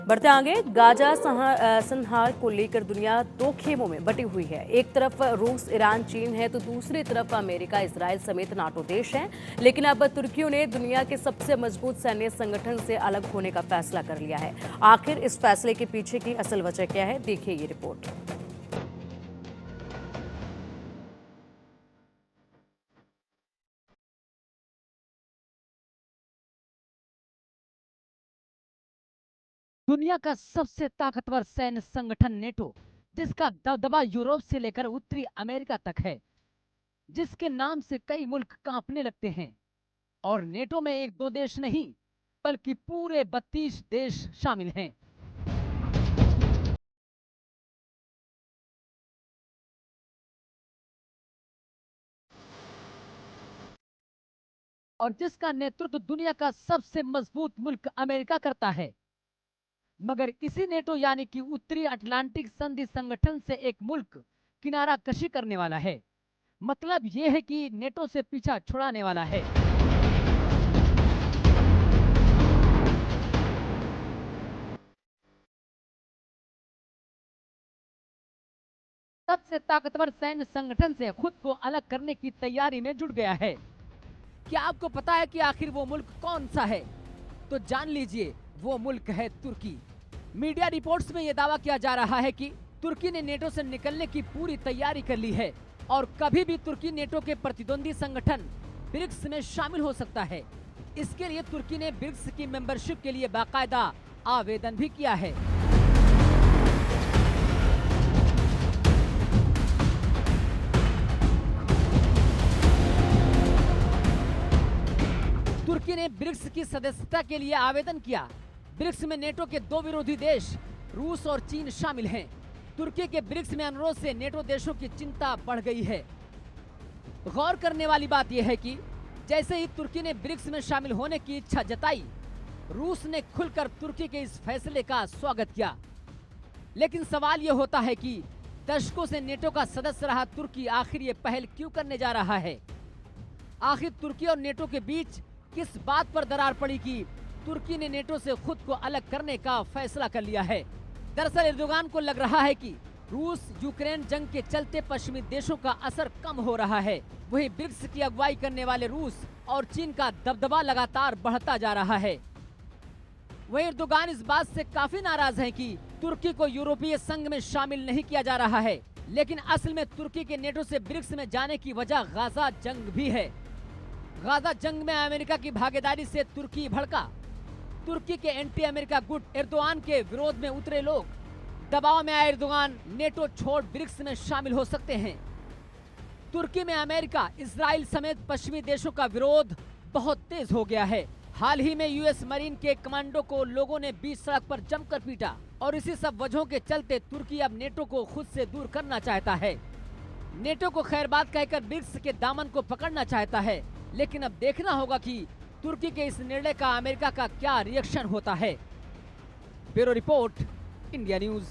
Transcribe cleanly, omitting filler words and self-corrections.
बढ़ते आगे, गाजा संहार को लेकर दुनिया दो खेमों में बटी हुई है। एक तरफ रूस, ईरान, चीन है तो दूसरी तरफ अमेरिका, इजराइल समेत नाटो देश हैं। लेकिन अब तुर्की ने दुनिया के सबसे मजबूत सैन्य संगठन से अलग होने का फैसला कर लिया है। आखिर इस फैसले के पीछे की असल वजह क्या है, देखिए ये रिपोर्ट। दुनिया का सबसे ताकतवर सैन्य संगठन नेटो, जिसका दबदबा यूरोप से लेकर उत्तरी अमेरिका तक है, जिसके नाम से कई मुल्क कांपने लगते हैं। और नेटो में एक दो देश नहीं, बल्कि पूरे 32 देश शामिल हैं। और जिसका नेतृत्व दुनिया का सबसे मजबूत मुल्क अमेरिका करता है। मगर इसी नेटो यानी कि उत्तरी अटलांटिक संधि संगठन से एक मुल्क किनारा कशी करने वाला है। मतलब यह है कि नेटो से पीछा छुड़ाने वाला है। सबसे ताकतवर सैन्य संगठन से खुद को अलग करने की तैयारी में जुट गया है। क्या आपको पता है कि आखिर वो मुल्क कौन सा है? तो जान लीजिए, वो मुल्क है तुर्की। मीडिया रिपोर्ट्स में यह दावा किया जा रहा है कि तुर्की ने नेटो से निकलने की पूरी तैयारी कर ली है और कभी भी तुर्की नेटो के प्रतिद्वंदी संगठन ब्रिक्स में शामिल हो सकता है। इसके लिए तुर्की ने ब्रिक्स की मेंबरशिप के लिए बाकायदा आवेदन भी किया है। तुर्की ने ब्रिक्स की सदस्यता के लिए आवेदन किया। ब्रिक्स में नेटो के दो विरोधी देश रूस और चीन शामिल हैं। तुर्की के ब्रिक्स में अनुरोध से नेटो देशों की चिंता बढ़ गई है। गौर करने वाली बात यह है कि जैसे ही तुर्की ने ब्रिक्स में शामिल होने की इच्छा जताई, रूस ने खुलकर तुर्की के इस फैसले का स्वागत किया। लेकिन सवाल यह होता है कि दशकों से नेटो का सदस्य रहा तुर्की आखिर ये पहल क्यों करने जा रहा है? आखिर तुर्की और नेटो के बीच किस बात पर दरार पड़ी कि तुर्की ने नेटो से खुद को अलग करने का फैसला कर लिया है? दरअसल एर्दोगान को लग रहा है कि रूस यूक्रेन जंग के चलते पश्चिमी देशों का असर कम हो रहा है। वहीं ब्रिक्स की अगुवाई करने वाले रूस और चीन का दबदबा लगातार बढ़ता जा रहा है। वहीं एर्दोगान इस बात से काफी नाराज हैं कि तुर्की को यूरोपीय संघ में शामिल नहीं किया जा रहा है। लेकिन असल में तुर्की के नेटो से ब्रिक्स में जाने की वजह गाजा जंग भी है। गाजा जंग में अमेरिका की भागीदारी से तुर्की भड़का। तुर्की के एंटी अमेरिका गुट एर्दोगान के विरोध में उतरे लोग। दबाव में आए एर्दोगान नेटो छोड़ ब्रिक्स में शामिल हो सकते हैं। तुर्की में अमेरिका, इजराइल समेत पश्चिमी देशों का विरोध बहुत तेज हो गया है। हाल ही में यूएस मरीन के कमांडो को लोगों ने बीच सड़क पर जमकर पीटा और इसी सब वजहों के चलते तुर्की अब नेटो को खुद से दूर करना चाहता है। नेटो को खैरबाद कहकर ब्रिक्स के दामन को पकड़ना चाहता है। लेकिन अब देखना होगा कि तुर्की के इस निर्णय का अमेरिका का क्या रिएक्शन होता है। Bureau report, India news.